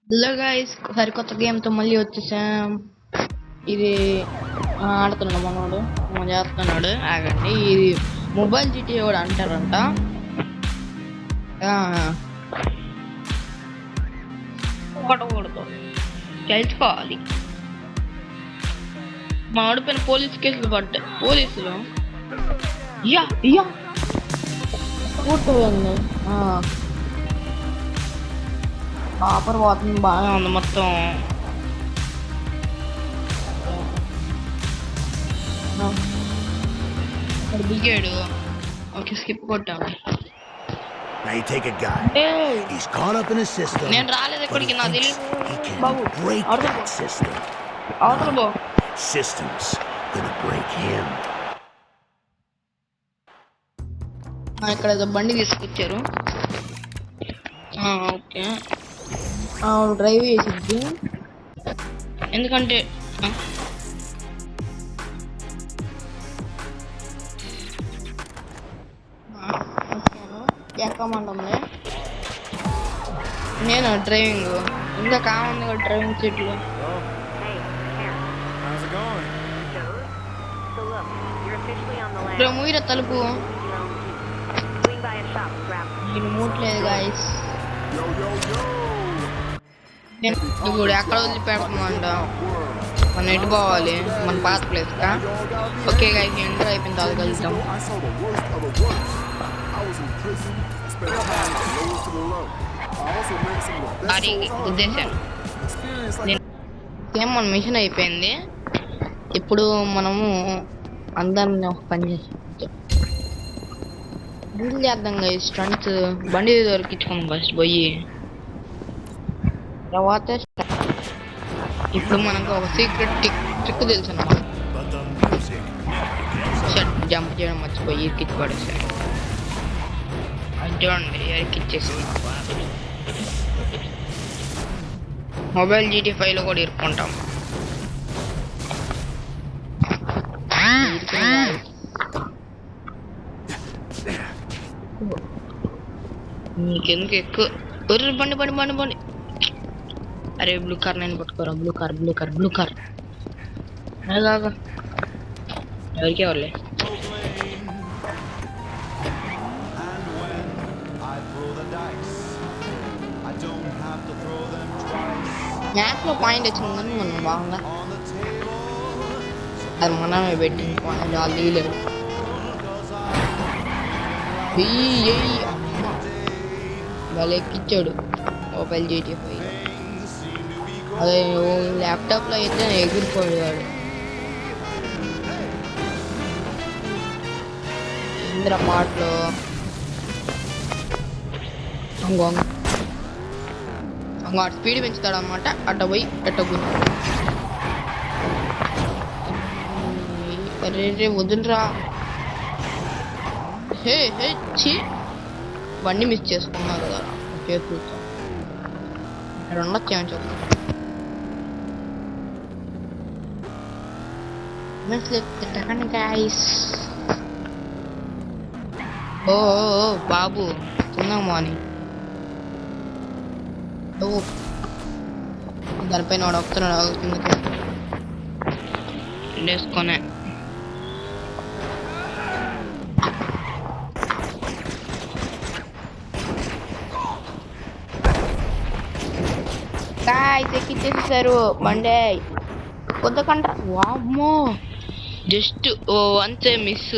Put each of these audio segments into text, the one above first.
Hello guys, సరికొత్త గేమ్తో మళ్ళీ వచ్చేసాం. ఇది ఆడుతున్నాడు మనోడు, చేస్తున్నాడు. ఆగండి, ఇది మొబైల్ జీటీ కూడా అంటారంట. కొట్టకూడదు, తెలుసుకోవాలి. మా ఆడిపోయిన పోలీస్ కేసులు పడ్డాయి. పోలీసులు కూర్చోండి. ఆఫర్ పోతుంది, బాగానే ఉంది మొత్తం. దిగాడు. ఓకే, స్కిప్ కొట్టాను. Now you take a guy. He's caught up in a system. నేను రాలేదు ఎక్కడికి, నాకు తెలియదు. Break that system. System's gonna break him. ఇక్కడ ఏదో బండి తీసుకొచ్చారు. ఓకే, డ్రైవ్ చేసిద్ది. ఎందుకంటే ఎక్కమంటుంది. నేను డ్రైవింగ్ ఇంకా కావాలి కదా, డ్రైవింగ్ సీట్లు. మూయిర తలుపు నేను మూట్లేదు గాయస్. ఇప్పుడు ఎక్కడ వదిలిపెడుతుందంట, మనం ఎటు పోవాలి? మన పాత ప్లేస్ కా? ఓకే గాయస్, ఎంటర్ అయిపోయిన తర్వాత కలుద్దాం. అది ఉద్దేశాను. మన మిషన్ అయిపోయింది. ఇప్పుడు మనము అందరిని ఒక పని చేద్దాం గాయస్. స్టంట్స్ బండి దొరికించుకున్నాం ఫస్ట్ పోయి. తర్వాత ఇప్పుడు మనకు ఒక సీక్రెట్ ట్రిక్ తెలుసు అన్నమాట. జంప్ చేయడం మర్చిపోయి ఇరికిచ్చి పడేసాను. చూడండి, ఇరికిచ్చేసింది. మొబైల్ GT5లో కూడా ఇరుక్కుంటాం. నీకెందుకు ఎక్కువ బండి బండి బండి బండి. అరే బ్లూ కార్ నేను పట్టుకోరా. బ్లూ కార్ ఎవరికే వాళ్ళే. మ్యాథ్స్లో పాయింట్ వచ్చింది కానీ మనం బాగుందా, అది మనమే పెట్టింది పాయింట్. వాళ్ళు తీయలేరు. వాళ్ళు ఎక్కిచ్చాడు మొబైల్ GT5. అదే ల్యాప్టాప్లో అయితే ఎగిరిపోయాడు. ఇంద్ర పాటలో స్పీడ్ పెంచుతాడు అన్నమాట. అట్ట పోయి రే వదులురా. బండి మిస్ చేసుకున్నారు కదా చేతులతో. ఇక్కడ ఉండొచ్చేమని చెప్తాను. ఓ బాబు తిన్నామా అని దానిపైన వాడు వస్తున్నాడు. కిందకి వేసుకొనే ఎక్కిచ్చేసేసారు మండే. కొద్దికంట వామ్మో, జస్ట్ అంతే మిస్.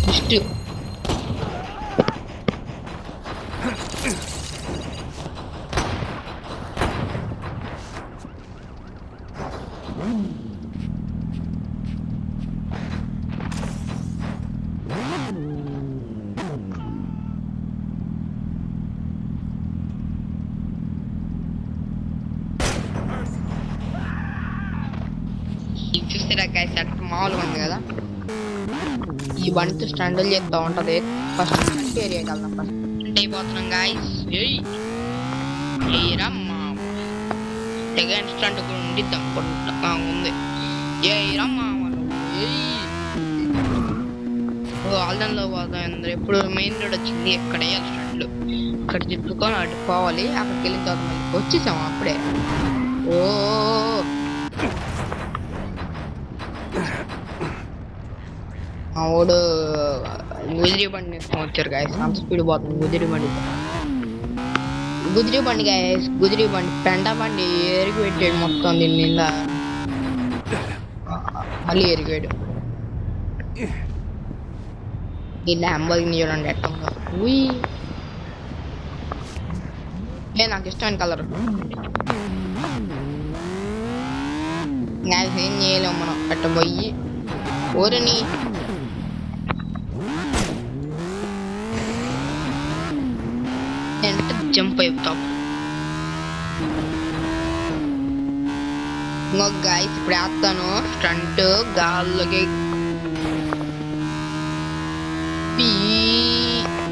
జస్ట్ చూస్తే సెట్ మామూలుగా ఉంది కదా. ఈ బండితో స్టాండ్లు చేస్తూ ఉంటుంది. ఫస్ట్ ఏరియాకి వెళ్దాం. ఫస్ట్ అంటే అయిపోతున్నాం గాయస్. తెగ స్టంట్ కూడా ఉండిద్దాం ఉంది. ఆల్దంలో పోతా ఎప్పుడు మెయిన్ రోడ్ వచ్చింది ఎక్కడ వేయాలి స్టంట్లు. ఇక్కడ తిప్పుకొని అటు పోవాలి. అక్కడికి వెళ్ళిన తర్వాత మళ్ళీ వచ్చేసాము అప్పుడే. ఓ మా వాడు గుదిరి బండి వచ్చారు గాయస్. అంత స్పీడ్ పోతుంది గుదిరి బండి. గాయస్, గుదిరి బండి పెండ బండి ఎరిగి పెట్టాడు మొత్తం దీని నింద. మళ్ళీ ఎరిగాడు. ఈ ల్యాంబోర్గిని చూడండి ఎట్లా ఉందో. నాకు ఇష్టమైన కలర్. ఏం చేయలేము మనం అట్ట పోయి ఊరిని జంప్ అయిపోతాం. ఇంకొక గాయస్ ఇప్పుడు వేస్తాను స్టంట్ గాల్లోకి.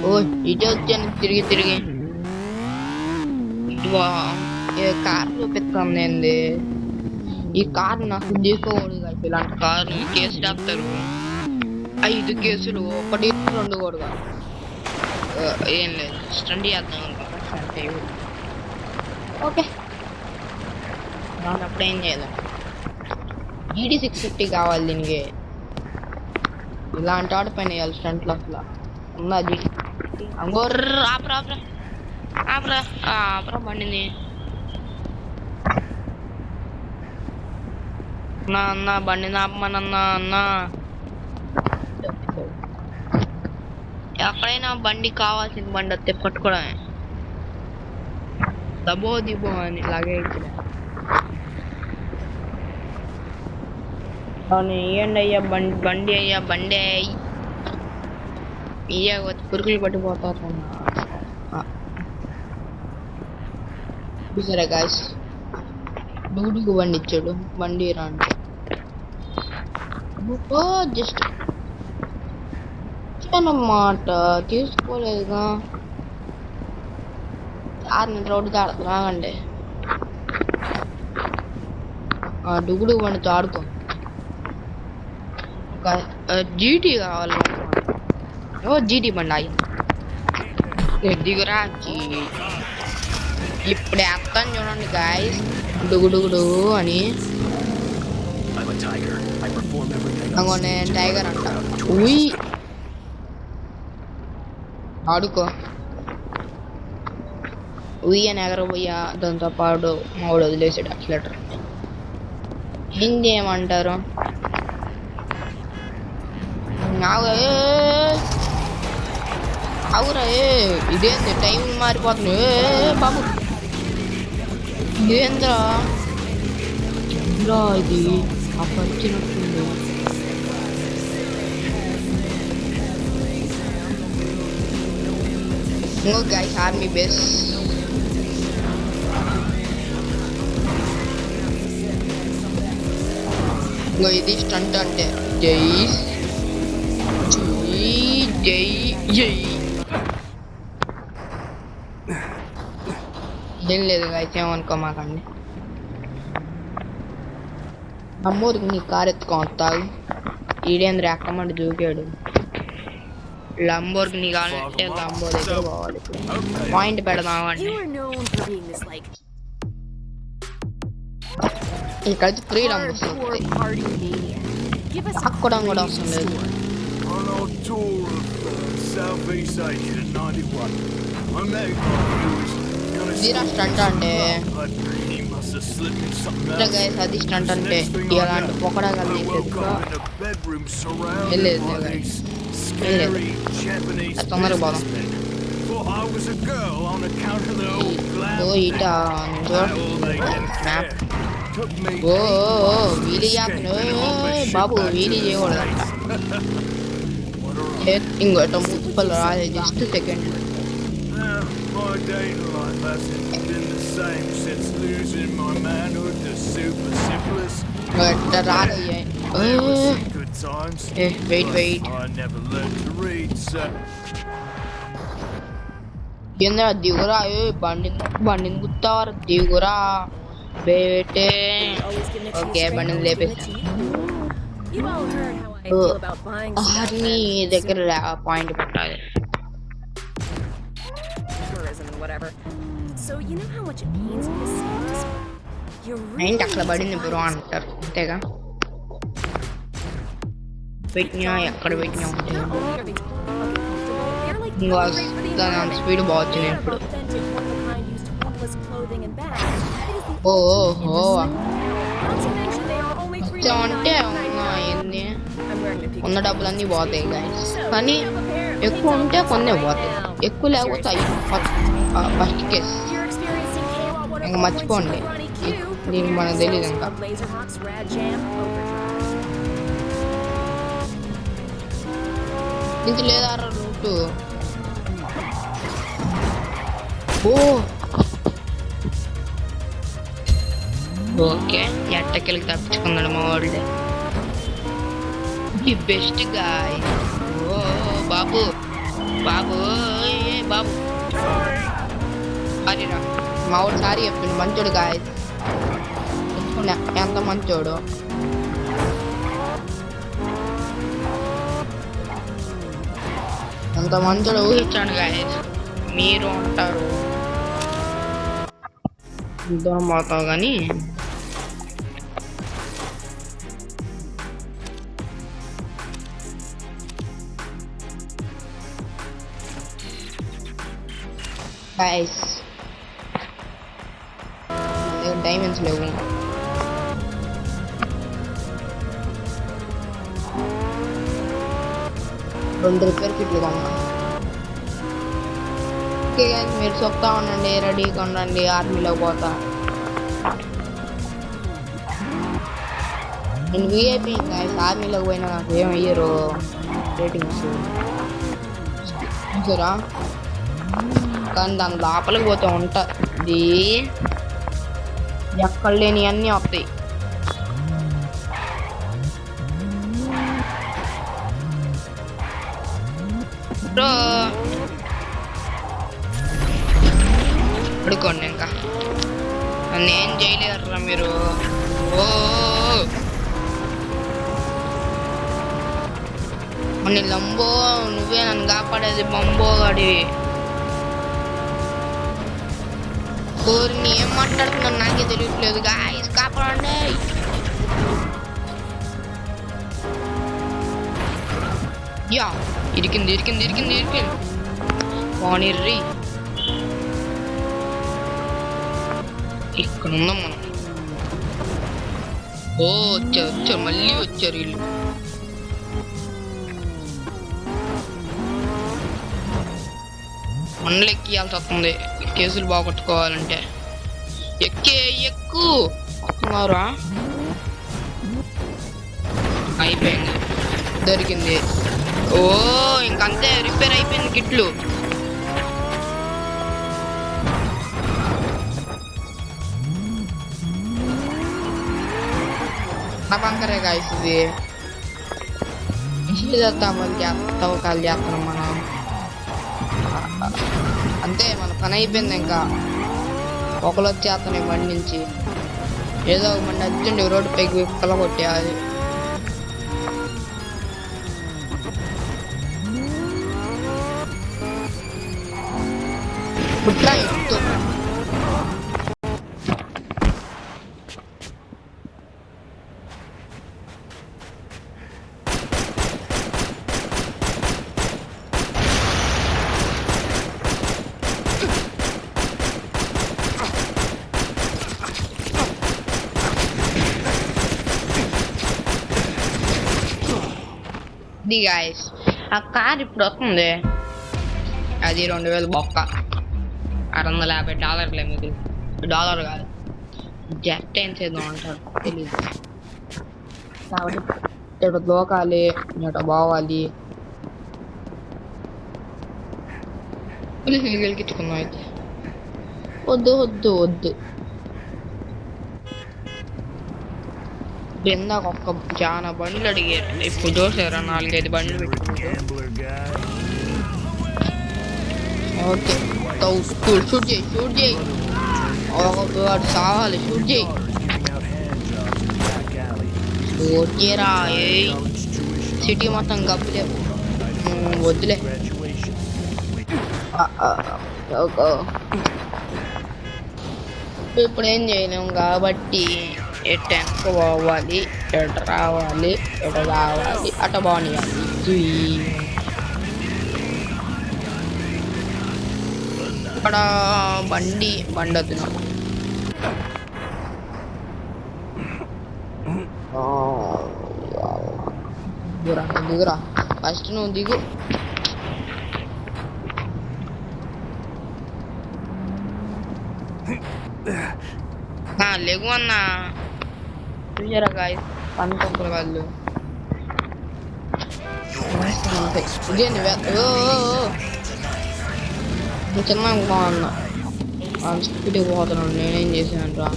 ఓ ఇటే వచ్చాను తిరిగి ఇటు కార్ చూపిస్తుంది ఏంది. ఈ కార్ నాకు తీసుకోకూడదు గాయస్. ఇలాంటి కారు కేసు రాస్తారు. 5 కేసులు, 1 2 కూడా. ఏం లేదు స్టంట్ చేద్దాం అనుకుంటా. ఓకే అప్పుడు ఏం చేద్దాం. GT 650 కావాలి దీనికి. ఇలాంటి ఆట పైన వేయాలి స్టంట్లో. అసలు ఉందా GT? ఆపరా బండిని. అన్న బండిని ఆపమనన్నా. అన్న ఎక్కడైనా బండి కావాల్సిన బండి వస్తే పట్టుకోవడమే. దబో దిబో అని ఇలాగే ఇక్కడ ఇవ్వండి అయ్యా బండి అయ్యా బండి ఇయ్య పురుగులు పట్టిపోతారు. చూసారా గాయస్, డూడుకు బండి ఇచ్చాడు. బండి రాండి జస్ట్ అన్నమాట. తీసుకోలేదుగా. రోడ్డు రాగండి. డుగుడు బండితో ఆడుకో. ఒక GT కావాలి. GT బండి ఆగి దిగురా. ఇప్పుడు వేస్తాను చూడండి గాయస్ డుగుడుగుడు అని. నేను టైగర్ అంట. ఆడుకో అని ఎగరబోయా. దాంతో పాటు మావాడు వదిలేసాడు యాక్సిలేటర్. ఏం చేయమంటారు? అవురా ఇదేంది టైం మారిపోతుంది బాబు. ఇదేంద్రా ఇది అప్పుడు వచ్చినట్టుంది. ఇంకో గైస్ ఆర్మీ బేస్. ఇంకో ఇది స్టంట్ అంటే జై జై జై. ఏం లేదు గైస్ ఏమనుకో మాకండి. అమ్మూరికి నీ కారు ఎత్తుకొస్తావు. ఈడేంద్ర ఎక్కమంటే దూకాడు. లంబోర్గిని కావాలంటే లంబో దగ్గర పోవాలి. పాయింట్ పెడదామండి. ఇక్కడైతే ఫ్రీ లంబో వస్తుంది. ఆక్కడం కూడా అవసరం లేదు. తీరా స్టంట్ అంటే అది స్టంట్ అంటే ఇలాంటి పొకడా కలిగేది తొందరగా పోదాం. ఇట మ్యాప్. వీలీ బాబు వీలీ చేయకూడదంట. ఇంకోట ముప్పలు రాలేదు. Just second. రాలయ్యా. వెయిట్ ఏంద్రా దిగురా. బండిని గుర్తావారు దిగురా బేటే. ఓకే బండిని లేపేసి ఆర్మీ దగ్గర పాయింట్ పెట్టాలి. So you know how much it pains me to see you just. You're ఏంటి really అక్కడ పడింది into బ్రో violence. అంటారు అంతేగా పెట్టినా ఎక్కడ పెట్టినా ఉంటాయి Not only are they fucking comfortable, they're like ఇంకా really great for the దాని environment. స్పీడ్ బాగా వచ్చింది Made of ఇప్పుడు authentic, one-of-a-kind used homeless clothing and bags. It is the oh ultimate in oh recycling. Not to mention they are only వచ్చామంటే $3.99. ఎన్ని I'm wearing the Pikachu ఉన్న డబ్బులన్నీ పోతాయి guys So, కానీ pick up a pair and ఎక్కువ take ఉంటే off కొన్ని right పోతాయి now. ఎక్కువ లేకపోతే అయ్యి first case You're experiencing KWatt ఇంకా 104.6 మర్చిపోండి Ronnie Q. దీనికి మనకు Prepare తెలియదు yourselves ఇంకా for Laserhawk's Rad Jam Overdrive. నుంచి లేదా రూట్ ఓ ఓకే ఎట్టకెళ్ళి తప్పించుకున్నాడు మా వాళ్ళే ది బెస్ట్ గాయ్ ఓ బాబు బాబు ఏ బాబు సారీరా మా వాడు సారీ చెప్పిండు మంచోడు గాయ్ ఎంత మంచోడు ఎంత మంచోడు ఊహించాను గాయస్ మీరు అంటారు దూరం పోతావు కానీ గాయస్ డైమండ్స్ లేవు రెండు రిపేర్ కిట్లు కొన్నా ఓకే గాయస్ మీరు చెప్తా ఉండండి రెడీగా ఉండండి ఆర్మీలో పోతా నేను విఐపి గాయస్ ఆర్మీలోకి పోయినా నాకు ఏం అయ్యారు రేటింగ్స్ చూసారా కానీ దాని లోపలికి పోతే ఉంటుంది ఎక్కడ లేని అన్నీ వస్తాయి పడుకోండి ఇంకా నన్ను ఏం చేయలేరురా మీరు ఓ మన లంబో నువ్వే నన్ను కాపాడేది బంబో గాడివి ఊరిని ఏం మాట్లాడుతున్నాను నాకే తెలియట్లేదు గాయస్ కాపాడండి యా ఇరికింది పోనీర్రి ఇక్కడ ఉన్నాం మనం ఓ వచ్చారు మళ్ళీ వచ్చారు వీళ్ళు మనలు ఎక్కియాల్సి వస్తుంది కేసులు బాగొట్టుకోవాలంటే ఎక్కు వస్తున్నారా అయిపోయింది దొరికింది ఓ ఇంకంతే రిపేర్ అయిపోయింది కిట్లు నా బంకరే గాయస్ ఇది తవ్వకాలు చేస్తున్నాం మనం అంతే మన పని అయిపోయింది ఇంకా ఒకరు వచ్చేస్తాను బండి నుంచి ఏదో ఒక బండి అర్జెంట్ రోడ్డు పైకి విప్పల కొట్టేయాలి కుట్రా ఎత్తు గాయస్ ఆ కార్ ఇప్పుడు వస్తుంది అది 2000 బొక్క $650 మిగిలి డాలర్ కాదు జెట్ ఏం చేద్దాం అంటారు తెలీదు కాబట్టి ఇటు దోకాలి ఇటు పోవాలి గెలికించుకున్నాం అయితే వద్దు ఇందాక ఒక్క చాలా బండ్లు అడిగారు ఇప్పుడు చూసారా 4-5 బండ్లు పెట్టుకుంటారు ఓకే షూట్ చేయి వాడు సావాలి షూట్ చేయరా సిటీ మొత్తం గబ్బులే వద్దులే ఇప్పుడు ఏం చేయలేము కాబట్టి ఎటు వెనక్కి పోవాలి, ఎటు రావాలి, ఎటు రావాలి, అట బాగుండాలి. ఇక్కడ బండి వద్దు దిగురా దిగురా ఫస్ట్ నువ్వు దిగు. లేవు అన్నా చూసారా గాయ పనుకుంటారు వాళ్ళు. చిన్న బాగున్నా స్పీడ్కి పోతున్నాను. నేనేం చేశానంటా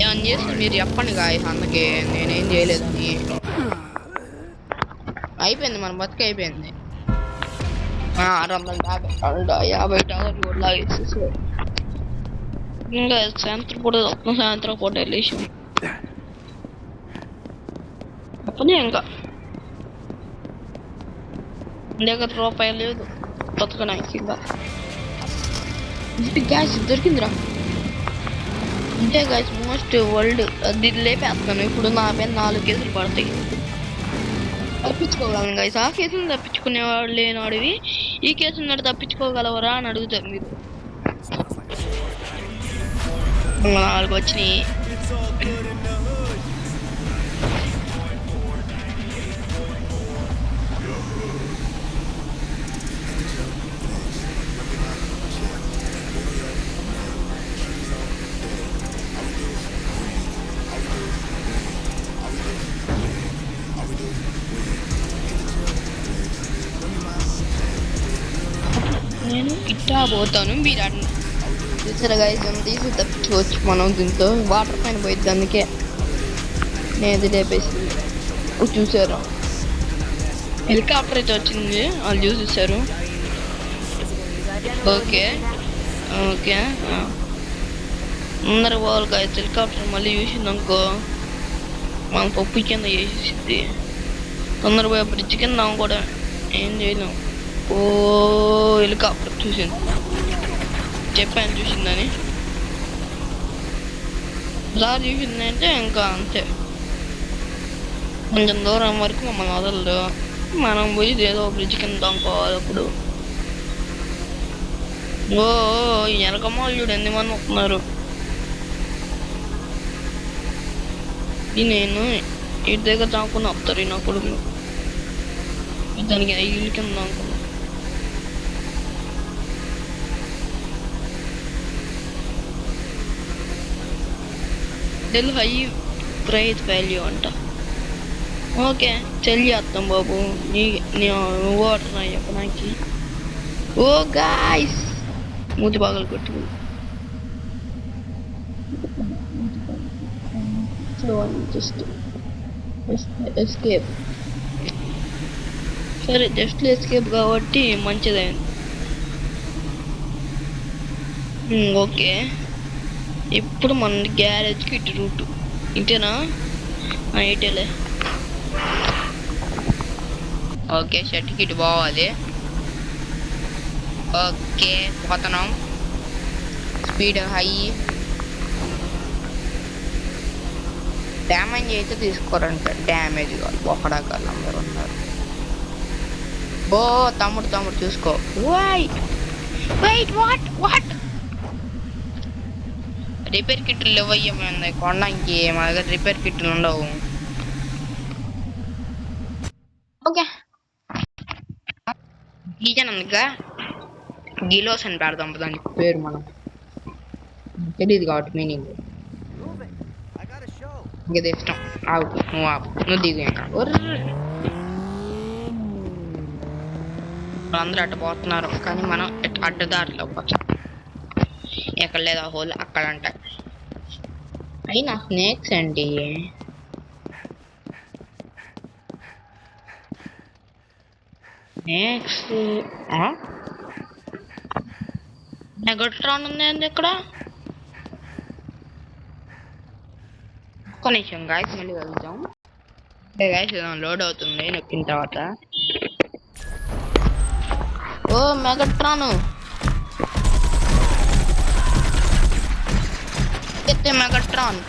ఏమన్నా చేసి మీరు చెప్పండి గాయ అందుకే నేనేం చేయలేదని. అయిపోయింది మన బతికి అయిపోయింది. 650 డాలర్లు కూడా లాగేసేసి ఇంకా సాయంత్రం పూట వెళ్ళేసి అప్పనే ఇంకా దగ్గర రూపాయలు లేదు బతకడానికి. ఇంకా గ్యాస్ దొరికిందిరా. ఇంతే గ్యాస్ మోస్ట్ వరల్డ్ అది లేపేస్తాను. ఇప్పుడు నా పైన 4 కేసులు పడతాయి. తప్పించుకోగలను గైస్. ఆ కేసులు తప్పించుకునేవాడు లేనివాడివి ఈ కేసు ఉన్నాడు తప్పించుకోగలవరా అని అడుగుతారు మీరు. 4 వచ్చినాయి. నేను ఇట్టా పోతాను మీరు చూసారా గైస్ తీసి తప్పించుకోవచ్చు మనం దీంతో. వాటర్ పైన పోయిద్ది అందుకే నేను లేపేసింది. చూసారు హెలికాప్టర్ అయితే వచ్చింది వాళ్ళు చూసేసారు. ఓకే ఓకే అందరు వాళ్ళు గైస్ హెలికాప్టర్ మళ్ళీ చూసింది అనుకో మన పప్పు కింద చేసేసింది. తొందర పోయి బ్రిడ్జ్ కింద కూడా ఏం చేయలేం. ఓ హెలికాప్టర్ చూసింది చెప్పాను చూసిందని. ఒకసారి చూసింది అంటే ఇంకా అంతే. కొంచెం దూరం వరకు మమ్మల్ని వదలదు. మనం పోయి ఏదో బ్రిడ్జ్ కింద దొంగకోవాలి. అప్పుడు ఓ ఎనకమాలు చూడు ఎంతమంది వస్తున్నారు. నేను ఇటు దగ్గర దాక్కుని వస్తారు నా కొడుకులు. దానికి 5 కింద దాక్కున్నా. హై ప్రైస్ వాల్యూ అంట. ఓకే చెల్లి చేస్తాం బాబు నీ వాటర్ చెప్పడానికి. ఓ గాయ్స్ మూతి బాగలు కొట్టుకుంది. Just escape. సరే జస్ట్ ఎస్కేప్ కాబట్టి మంచిదైంది. ఓకే ఇప్పుడు మన గ్యారేజ్కి ఇటు రూటు ఇంతేనా? ఇటేలే. ఓకే షర్ట్కి ఇటు పోవాలి. ఓకే పోతున్నాం. Speed high. డ్యామేజ్ అయితే తీసుకోరంట. డ్యామేజ్ కాదు ఒకడాకాలు అందరు ఉన్నారు. ఓ తమ్ముడు చూసుకో. వాట్ రిపేర్ కిట్లు ఇవ్వయ్యమైంది కొనడానికి. మా దగ్గర రిపేర్ కిట్లు ఉండవు. ఓకే గీజనందుగా గిలోస్ అని పెడదాం దానికి పేరు. మనం తెలియదు కాబట్టి మీనింగ్ ఇంకేది ఇష్టం. నువ్వు దిగు. ఇంకా అందరూ అట్ట పోతున్నారు కానీ మనం అడ్డదారిలో పోతాం. ఎక్కడ లేదా హోల్ అక్కడ అంటాయి. అయినా స్నేక్స్ అండి. నెక్స్ట్ నెగట్రాన్ ఉంది అండి ఇక్కడ. ఒక్క నిమిషం గాయస్ మళ్ళీ కలుద్దాం. గాయస్ లోడ్ అవుతుంది నొక్కిన తర్వాత. ఓ మెగట్రాను పరిగెత్తే మెగాట్రాన్.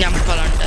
చంపాలంటారు.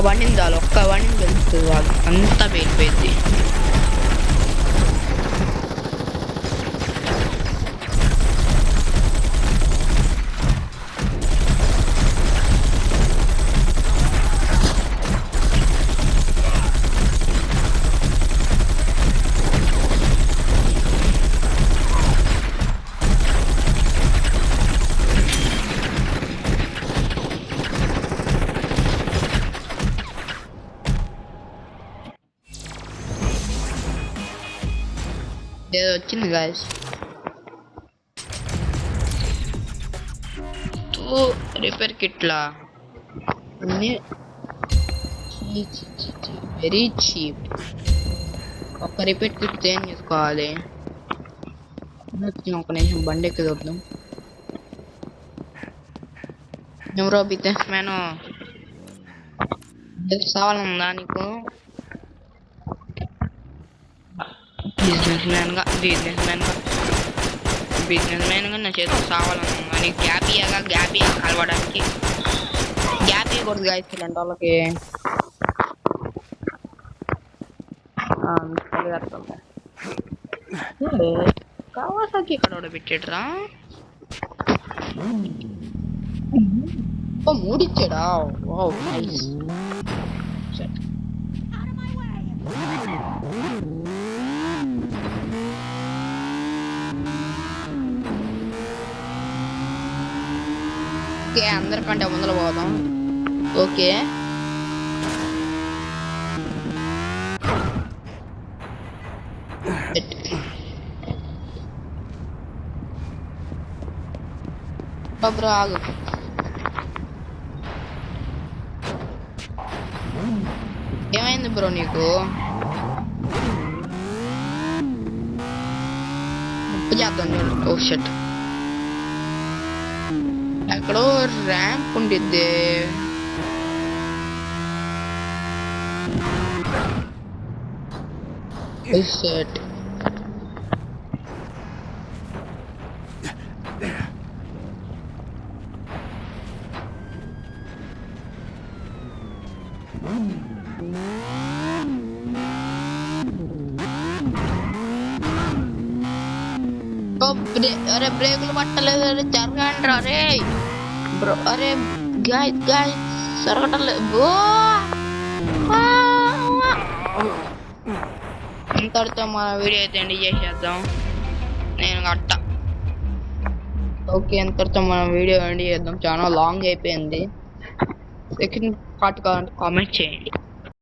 అవన్నీ చాలు, ఒక్క అవన్నీ తెలుస్తుంది వాళ్ళు అంతా పేలిపోయింది. ఏదో వచ్చింది గాయస్. రిపేర్ కిట్లా అన్నీ వెరీ చీప్. ఒక రిపేర్ కిట్ ఏం చేసుకోవాలి? ఒక నిమిషం బండి ఎక్కి చూద్దాం. ఎవరో బిజినెస్ మ్యాన్ కావాలన్నా నీకు? బిజినెస్ మ్యాన్ గా నా చేతికి కావాలన్నా నీకు గ్యాప్ కలవడానికి గ్యాప్ ఇవ్వకూడదు గాయస్ ఇలాంటి వాళ్ళకి. కావాసాకి ఇక్కడ పెట్టాడురా. మూడిచ్చాడా? Wow nice. ఓకే, అందరికంటే ముందర పోదాం. ఓకే, బ్రో ఆగు. ఏమైంది బ్రో నీకు? చేద్దాం. ఓ షట్, ఎక్కడో ర్యాంప్ ఉండిద్ది. షట్, అరే బ్రేకులు పట్టలేదు. అరే జరగండి రా. అరే బ్రో, అరే గాయ్ జరగటం లేదు. ఇంతటితో మన వీడియో అయితే ఎండ్ చేసేద్దాం. నేను గట్ట ఓకే అంతటితో మనం వీడియో ఎండ్ చేద్దాం. చాలా లాంగ్ అయిపోయింది. సెకండ్ పార్ట్ కావాలంటే కామెంట్ చేయండి.